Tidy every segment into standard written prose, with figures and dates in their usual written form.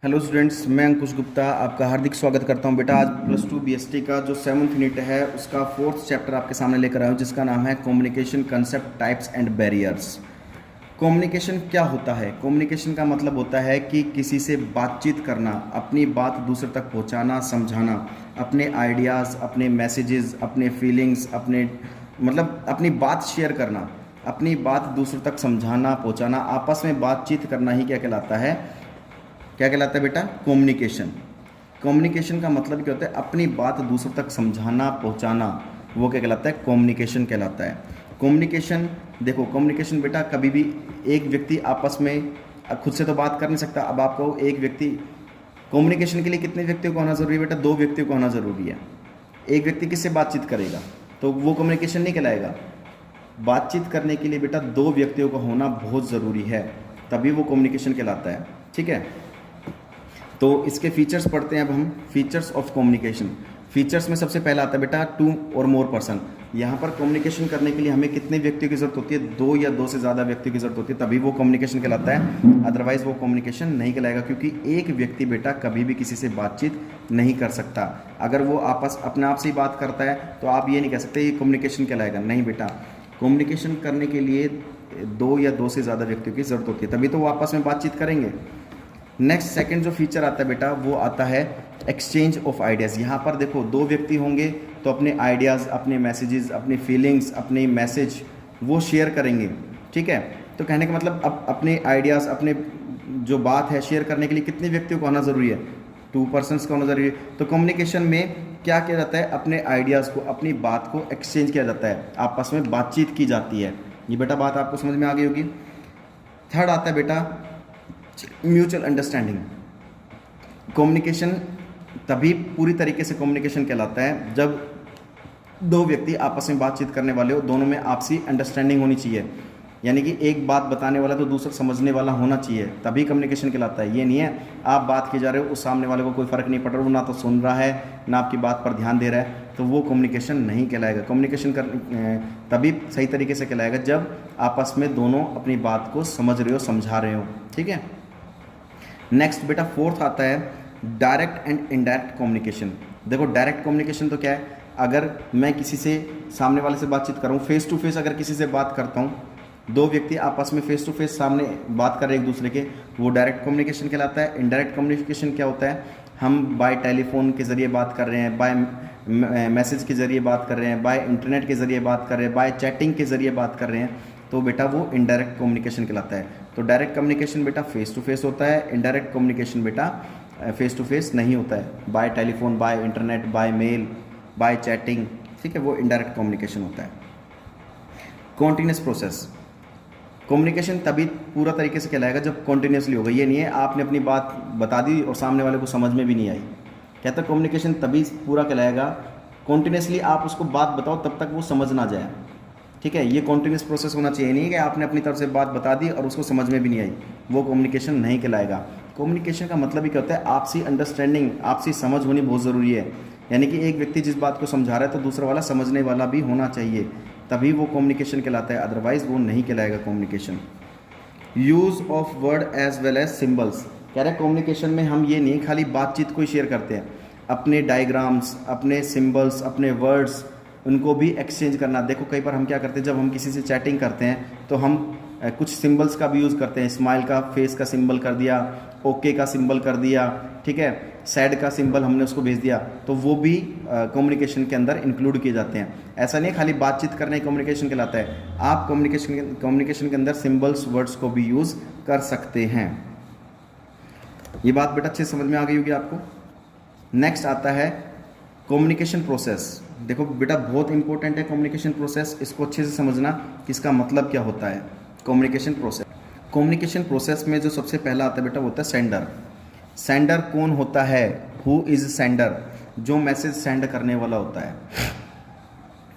Hello students, मैं अंकुश गुप्ता आपका हार्दिक स्वागत करता हूं। बेटा आज प्लस टू बीएसटी का जो 7th यूनिट है उसका 4th चैप्टर आपके सामने लेकर आया हूं, जिसका नाम है communication concept types and barriers. Communication क्या होता है? कम्युनिकेशन का मतलब होता है कि किसी से बातचीत करना, अपनी बात दूसरे तक पहुंचाना, समझाना, अपने आइडियाज़, अपने मैसेजेस, अपने फीलिंग्स, अपनी बात शेयर करना, अपनी बात दूसरे तक समझाना, पहुंचाना, आपस में बातचीत करना ही क्या कहलाता है? क्या कहलाता है बेटा? कम्युनिकेशन। कम्युनिकेशन का मतलब क्या होता है? अपनी बात दूसरों तक समझाना, पहुंचाना, वो क्या कहलाता है? कम्युनिकेशन कहलाता है। कम्युनिकेशन, देखो कम्युनिकेशन बेटा कभी भी एक व्यक्ति आपस में खुद से तो बात कर नहीं सकता। अब आपको एक व्यक्ति, कम्युनिकेशन के लिए कितने व्यक्तियों को होना ज़रूरी है बेटा? 2 व्यक्तियों को होना ज़रूरी है। एक व्यक्ति किससे बातचीत करेगा तो वो कम्युनिकेशन नहीं कहलाएगा। बातचीत करने के लिए बेटा 2 व्यक्तियों का होना बहुत ज़रूरी है, तभी वो कम्युनिकेशन कहलाता है। ठीक है, तो इसके फीचर्स पढ़ते हैं अब हम। Features of communication. फीचर्स में सबसे पहला आता है बेटा 2 और मोर पर्सन। यहाँ पर कम्युनिकेशन करने के लिए हमें कितने व्यक्तियों की जरूरत होती है? 2 या 2 से ज़्यादा व्यक्तियों की जरूरत होती है, तभी वो कम्युनिकेशन कहलाता है। अदरवाइज वो कम्युनिकेशन नहीं कहलाएगा, क्योंकि एक व्यक्ति बेटा कभी भी किसी से बातचीत नहीं कर सकता। अगर वो अपने आप से ही बात करता है तो आप ये नहीं कह सकते ये कम्युनिकेशन कहलाएगा। नहीं बेटा, कम्युनिकेशन करने के लिए 2 या 2 से ज़्यादा व्यक्तियों की ज़रूरत होती है, तभी तो वो आपस में बातचीत करेंगे। नेक्स्ट सेकंड जो फीचर आता है बेटा वो आता है एक्सचेंज ऑफ आइडियाज़। यहाँ पर देखो 2 व्यक्ति होंगे तो अपने आइडियाज़, अपने मैसेजेस, अपनी फीलिंग्स, अपने मैसेज वो शेयर करेंगे। ठीक है, तो कहने का मतलब अब अपने आइडियाज़, अपने जो बात है शेयर करने के लिए कितने व्यक्तियों को होना ज़रूरी है? 2 पर्सनस का होना ज़रूरी है। तो कम्युनिकेशन में क्या किया जाता है? अपने आइडियाज़ को, अपनी बात को एक्सचेंज किया जाता है, आपस में बातचीत की जाती है। ये बेटा बात आपको समझ में आ गई होगी। थर्ड आता है बेटा म्यूचुअल अंडरस्टैंडिंग। कम्युनिकेशन तभी पूरी तरीके से कम्युनिकेशन कहलाता है जब 2 व्यक्ति आपस में बातचीत करने वाले हो, दोनों में आपसी अंडरस्टैंडिंग होनी चाहिए। यानी कि एक बात बताने वाला तो दूसरा समझने वाला होना चाहिए, तभी कम्युनिकेशन कहलाता है। ये नहीं है आप बात की जा रहे हो, उस सामने वाले को कोई फ़र्क नहीं पड़ रहा, वो ना तो सुन रहा है ना आपकी बात पर ध्यान दे रहा है, तो वो कम्युनिकेशन नहीं कहलाएगा। कम्युनिकेशन तभी सही तरीके से कहलाएगा जब आपस में दोनों अपनी बात को समझ रहे हो, समझा रहे हो। ठीक है, नेक्स्ट बेटा 4th आता है डायरेक्ट एंड इनडायरेक्ट कम्युनिकेशन। देखो डायरेक्ट कम्युनिकेशन तो क्या है? अगर मैं किसी से, सामने वाले से बातचीत कर रहा हूँ, फेस टू फेस अगर किसी से बात करता हूँ, 2 व्यक्ति आपस में फेस टू फेस सामने बात कर रहे हैं एक दूसरे के, वो डायरेक्ट कम्युनिकेशन कहलाता है। इनडायरेक्ट कम्युनिकेशन क्या होता है? हम बाय टेलीफोन के ज़रिए बात कर रहे हैं, बाय मैसेज के ज़रिए बात कर रहे हैं, बाय इंटरनेट के ज़रिए बात कर रहे हैं, बाय चैटिंग के ज़रिए बात कर रहे हैं, तो बेटा वो इनडायरेक्ट कम्युनिकेशन कहलाता है। तो डायरेक्ट कम्युनिकेशन बेटा फेस टू फेस होता है, इनडायरेक्ट कम्युनिकेशन बेटा फेस टू फेस नहीं होता है। By telephone, by internet, by mail, by chatting, ठीक है, वो इनडायरेक्ट कम्युनिकेशन होता है। Continuous process. कम्युनिकेशन तभी पूरा तरीके से कहलाएगा जब कॉन्टीन्यूसली होगा। ये नहीं है आपने अपनी बात बता दी और सामने वाले को समझ में भी नहीं आई। कहता है कम्युनिकेशन तभी पूरा कहलाएगा कॉन्टीन्यूसली आप उसको बात बताओ तब तक वो समझ ना जाए। ठीक है, ये कॉन्टीन्यूस प्रोसेस होना चाहिए, नहीं कि आपने अपनी तरफ से बात बता दी और उसको समझ में भी नहीं आई, वो कम्युनिकेशन नहीं कहलाएगा। कम्युनिकेशन का मतलब ही क्या होता है? आपसी अंडरस्टैंडिंग, आपसी समझ होनी बहुत ज़रूरी है। यानी कि एक व्यक्ति जिस बात को समझा रहा है तो दूसरा वाला समझने वाला भी होना चाहिए, तभी वो कम्युनिकेशन कहलाता है, अदरवाइज वो नहीं कहलाएगा communication. Use of word as well as symbols. कह रहे कम्युनिकेशन में हम ये नहीं खाली बातचीत को ही शेयर करते हैं, अपने डायग्राम्स, अपने सिम्बल्स, अपने वर्ड्स, उनको भी एक्सचेंज करना। देखो कई बार हम क्या करते हैं, जब हम किसी से चैटिंग करते हैं तो हम कुछ सिंबल्स का भी यूज़ करते हैं। स्माइल का फेस का सिंबल कर दिया, ओके का सिंबल कर दिया, ठीक है, सैड का सिंबल हमने उसको भेज दिया, तो वो भी कम्युनिकेशन के अंदर इंक्लूड किए जाते हैं। ऐसा नहीं खाली बातचीत करना ही कम्युनिकेशन कहलाता है, आप कम्युनिकेशन के अंदर सिंबल्स, वर्ड्स को भी यूज़ कर सकते हैं। ये बात बेटा अच्छे समझ में आ गई होगी आपको। नेक्स्ट आता है कम्युनिकेशन प्रोसेस। देखो बेटा बहुत इंपॉर्टेंट है कम्युनिकेशन प्रोसेस, इसको अच्छे से समझना कि इसका मतलब क्या होता है। कम्युनिकेशन प्रोसेस, कम्युनिकेशन प्रोसेस में जो सबसे पहला आता है बेटा वो होता है सेंडर। सेंडर कौन होता है? Who is sender? जो मैसेज सेंड करने वाला होता है।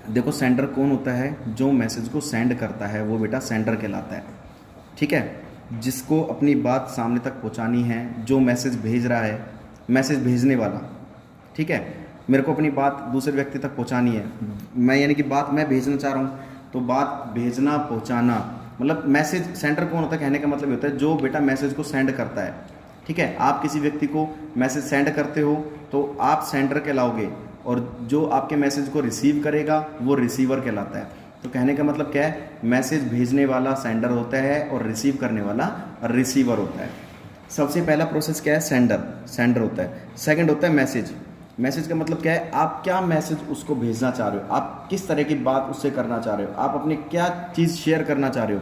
देखो सेंडर कौन होता है? जो मैसेज को सेंड करता है वो बेटा सेंडर कहलाता है। ठीक है, जिसको अपनी बात सामने तक पहुंचानी है, जो मैसेज भेज रहा है, मैसेज भेजने वाला। ठीक है, मेरे को अपनी बात दूसरे व्यक्ति तक पहुंचानी है, मैं यानी कि बात मैं भेजना चाह रहा हूँ, तो बात भेजना, पहुंचाना, मतलब मैसेज सेंडर कौन होता है? कहने का मतलब होता है जो बेटा मैसेज को सेंड करता है, ठीक है, आप किसी व्यक्ति को मैसेज सेंड करते हो तो आप सेंडर कहलाओगे, और जो आपके मैसेज को रिसीव करेगा वो रिसीवर कहलाता है। तो कहने का मतलब क्या है, मैसेज भेजने वाला सेंडर होता है और रिसीव करने वाला रिसीवर होता है। सबसे पहला प्रोसेस क्या है, सेंडर होता है। सेकंड होता है मैसेज। मैसेज का मतलब क्या है, आप क्या मैसेज उसको भेजना चाह रहे हो, आप किस तरह की बात उससे करना चाह रहे हो, आप अपनी क्या चीज़ शेयर करना चाह रहे हो,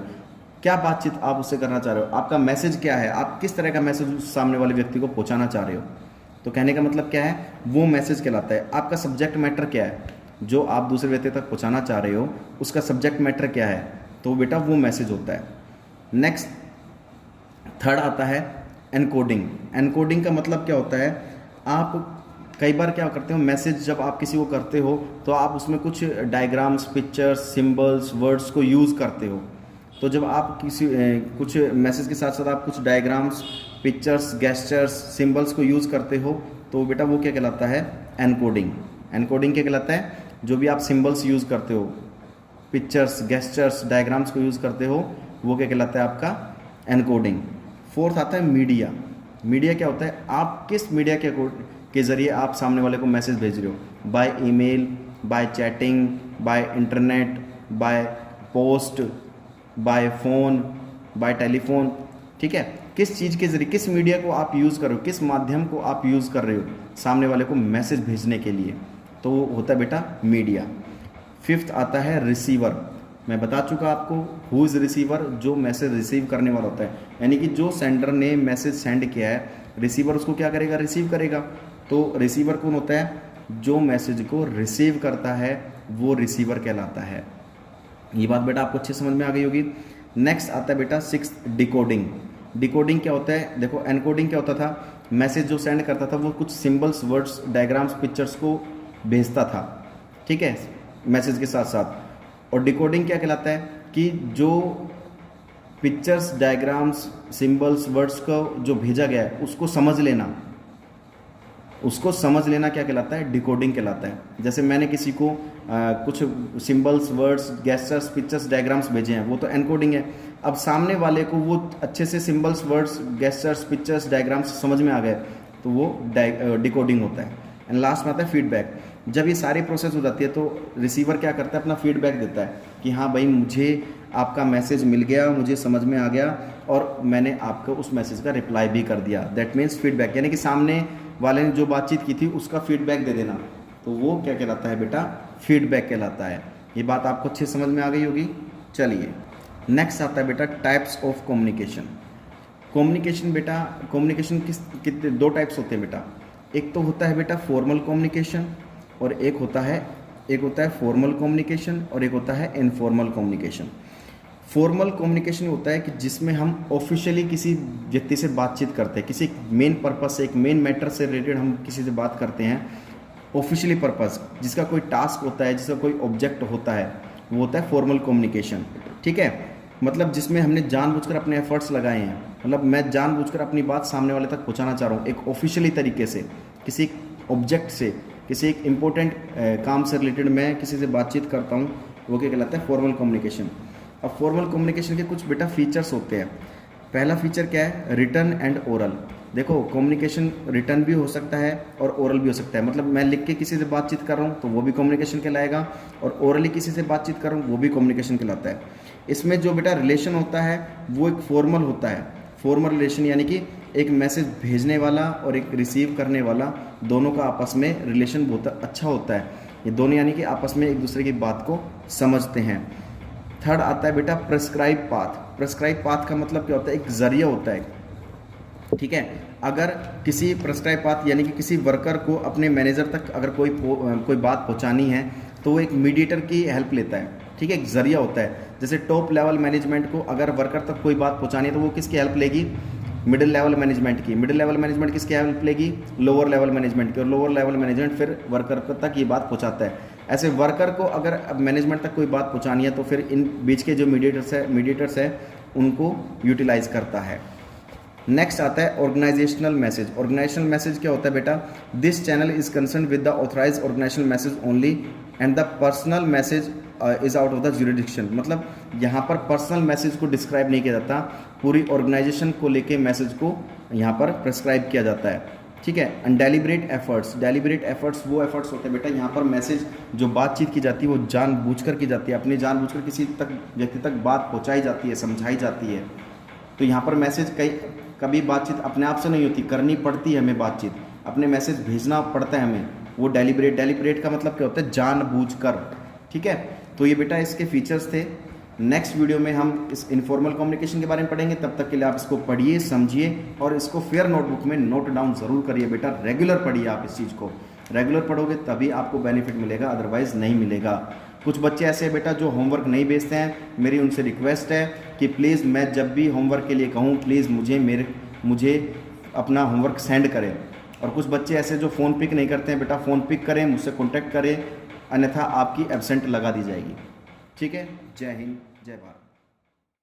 क्या बातचीत आप उससे करना चाह रहे हो, आपका मैसेज क्या है, आप किस तरह का मैसेज उस सामने वाले व्यक्ति को पहुंचाना चाह रहे हो। तो कहने का मतलब क्या है, वो मैसेज कहलाता है। आपका सब्जेक्ट मैटर क्या है, जो आप दूसरे व्यक्ति तक पहुंचाना चाह रहे हो उसका सब्जेक्ट मैटर क्या है, तो बेटा वो मैसेज होता है। नेक्स्ट, थर्ड आता है एनकोडिंग। एनकोडिंग का मतलब क्या होता है, आप कई बार क्या करते हो, मैसेज जब आप किसी को करते हो तो आप उसमें कुछ डायग्राम्स, पिक्चर्स, सिंबल्स, वर्ड्स को यूज़ करते हो। तो जब आप किसी कुछ मैसेज के साथ साथ आप कुछ डायग्राम्स, पिक्चर्स, गेस्चर्स, सिंबल्स को यूज़ करते हो तो बेटा वो क्या कहलाता है, एनकोडिंग। एनकोडिंग क्या कहलाता है, जो भी आप सिंबल्स यूज़ करते हो, पिक्चर्स, गेस्चर्स, डायग्राम्स को यूज़ करते हो, वो क्या कहलाता है आपका एनकोडिंग। फोर्थ आता है मीडिया। मीडिया क्या होता है, आप किस मीडिया के ज़रिए आप सामने वाले को मैसेज भेज रहे हो, by email, by chatting, by internet, by post, by phone, by telephone. ठीक है, किस चीज़ के ज़रिए, किस मीडिया को आप यूज़ कर रहे हो, किस माध्यम को आप यूज़ कर रहे हो सामने वाले को मैसेज भेजने के लिए, तो वो होता है बेटा मीडिया। फिफ्थ आता है रिसीवर। मैं बता चुका आपको, हु इज़ रिसीवर, जो मैसेज रिसीव करने वाला होता है, यानी कि जो सेंडर ने मैसेज सेंड किया है, रिसीवर उसको क्या करेगा, रिसीव करेगा। तो रिसीवर कौन होता है, जो मैसेज को रिसीव करता है वो रिसीवर कहलाता है। ये बात बेटा आपको अच्छे समझ में आ गई होगी। नेक्स्ट आता है बेटा सिक्स्थ, डिकोडिंग। डिकोडिंग क्या होता है, देखो एनकोडिंग क्या होता था, मैसेज जो सेंड करता था वो कुछ सिंबल्स, वर्ड्स, डायग्राम्स, पिक्चर्स को भेजता था, ठीक है, मैसेज के साथ साथ। और डिकोडिंग क्या कहलाता है, कि जो पिक्चर्स, डायग्राम्स, सिंबल्स, वर्ड्स को जो भेजा गया है उसको समझ लेना, उसको समझ लेना क्या कहलाता है, डिकोडिंग कहलाता है। जैसे मैंने किसी को कुछ symbols, words, gestures, pictures, diagrams भेजे हैं, वो तो एनकोडिंग है। अब सामने वाले को वो अच्छे से symbols, words, gestures, pictures, diagrams समझ में आ गए तो वो डिकोडिंग होता है। एंड लास्ट में आता है फीडबैक। जब ये सारी प्रोसेस हो जाती है तो रिसीवर क्या करता है, अपना फीडबैक देता है कि हाँ भाई मुझे आपका मैसेज मिल गया, मुझे समझ में आ गया और मैंने आपको उस मैसेज का रिप्लाई भी कर दिया। दैट मीन्स फीडबैक, यानी कि सामने वाले ने जो बातचीत की थी उसका फीडबैक दे देना, तो वो क्या कहलाता है बेटा, फीडबैक कहलाता है। ये बात आपको अच्छे समझ में आ गई होगी। चलिए नेक्स्ट आता है बेटा टाइप्स ऑफ कम्युनिकेशन। कम्युनिकेशन बेटा, कम्युनिकेशन कितने दो टाइप्स होते हैं बेटा, एक तो होता है बेटा फॉर्मल कम्युनिकेशन और एक होता है फॉर्मल कम्युनिकेशन और एक होता है इनफॉर्मल कम्युनिकेशन। फॉर्मल कम्युनिकेशन होता है कि जिसमें हम ऑफिशियली किसी व्यक्ति से बातचीत करते हैं, किसी मेन पर्पस से, एक मेन मैटर से रिलेटेड हम किसी से बात करते हैं ऑफिशियली पर्पस, जिसका कोई टास्क होता है, जिसका कोई ऑब्जेक्ट होता है, वो होता है फॉर्मल कम्युनिकेशन। ठीक है, मतलब जिसमें हमने जानबूझकर अपने एफर्ट्स लगाए हैं, मतलब मैं जानबूझकर अपनी बात सामने वाले तक पहुंचाना चाह रहा हूँ एक ऑफिशियली तरीके से, किसी ऑब्जेक्ट से, किसी एक इम्पोर्टेंट काम से रिलेटेड मैं किसी से बातचीत करता हूँ, वो क्या कहलाता है, फॉर्मल कम्युनिकेशन। अब फॉर्मल कम्युनिकेशन के कुछ बेटा फीचर्स होते हैं। पहला फीचर क्या है, रिटर्न एंड ओरल। देखो कम्युनिकेशन रिटर्न भी हो सकता है और ओरल भी हो सकता है, मतलब मैं लिख के किसी से बातचीत कर रहा हूँ तो वो भी कम्युनिकेशन कहलाएगा, और ओरली किसी से बातचीत कर रहा हूँ वो भी कम्युनिकेशन कहलाता है। इसमें जो बेटा रिलेशन होता है वो एक फॉर्मल होता है, फॉर्मल रिलेशन, यानी कि एक मैसेज भेजने वाला और एक रिसीव करने वाला दोनों का आपस में रिलेशन बहुत अच्छा होता है। ये दोनों यानी कि आपस में एक दूसरे की बात को समझते हैं। थर्ड आता है बेटा प्रेस्क्राइब पाथ। प्रेस्क्राइब पाथ का मतलब क्या होता है, एक जरिया होता है। ठीक है, अगर किसी प्रेस्क्राइब पाथ यानी कि किसी वर्कर को अपने मैनेजर तक अगर कोई बात पहुंचानी है तो वो एक मीडिएटर की हेल्प लेता है। ठीक है, एक जरिया होता है। जैसे टॉप लेवल मैनेजमेंट को अगर वर्कर तक कोई बात पहुंचानी है तो वो किसकी हेल्प लेगी, मिडिल लेवल मैनेजमेंट की। मिडिल लेवल मैनेजमेंट किसकी हेल्प लेगी, लोअर लेवल मैनेजमेंट की, और लोअर लेवल मैनेजमेंट फिर वर्कर तक ये बात पहुंचाता है। ऐसे वर्कर को अगर मैनेजमेंट तक कोई बात पहुंचानी है तो फिर इन बीच के जो मीडिएटर्स है उनको यूटिलाइज करता है। नेक्स्ट आता है ऑर्गेनाइजेशनल मैसेज। ऑर्गेनाइजेशनल मैसेज क्या होता है बेटा, this channel is concern with the authorise organisational message only and the personal message is out of the jurisdiction, मतलब यहाँ पर पर्सनल मैसेज को डिस्क्राइब नहीं किया जाता, पूरी ऑर्गेनाइजेशन को लेके मैसेज को यहाँ पर प्रेस्क्राइब किया जाता है। ठीक है। And deliberate efforts, deliberate efforts वो एफर्ट्स होते हैं बेटा, यहाँ पर मैसेज जो बातचीत की जाती है वो जानबूझकर की जाती है, अपनी जानबूझकर किसी तक व्यक्ति तक बात पहुँचाई जाती है, समझाई जाती है। तो यहाँ पर मैसेज कभी बातचीत अपने आप से नहीं होती, करनी पड़ती है हमें बातचीत, अपने मैसेज भेजना पड़ता है हमें, वो डेलिब्रेट, डेलिब्रेट का मतलब क्या होता है, जानबूझकर। ठीक है। तो ये बेटा इसके फीचर्स थे। नेक्स्ट वीडियो में हम इस इनफॉर्मल कम्युनिकेशन के बारे में पढ़ेंगे, तब तक के लिए आप इसको पढ़िए, समझिए और इसको फेयर नोटबुक में नोट डाउन ज़रूर करिए बेटा। रेगुलर पढ़िए आप इस चीज़ को, रेगुलर पढ़ोगे तभी आपको बेनिफिट मिलेगा, अदरवाइज़ नहीं मिलेगा। कुछ बच्चे ऐसे हैं बेटा जो होमवर्क नहीं भेजते हैं, मेरी उनसे रिक्वेस्ट है कि प्लीज़ मैं जब भी होमवर्क के लिए कहूँ प्लीज़ मुझे अपना होमवर्क सेंड करें। और कुछ बच्चे ऐसे जो फ़ोन पिक नहीं करते हैं बेटा, फ़ोन पिक करें, मुझसे कॉन्टैक्ट करें, अन्यथा आपकी एब्सेंट लगा दी जाएगी। ठीक है। जय हिंद, जय भारत।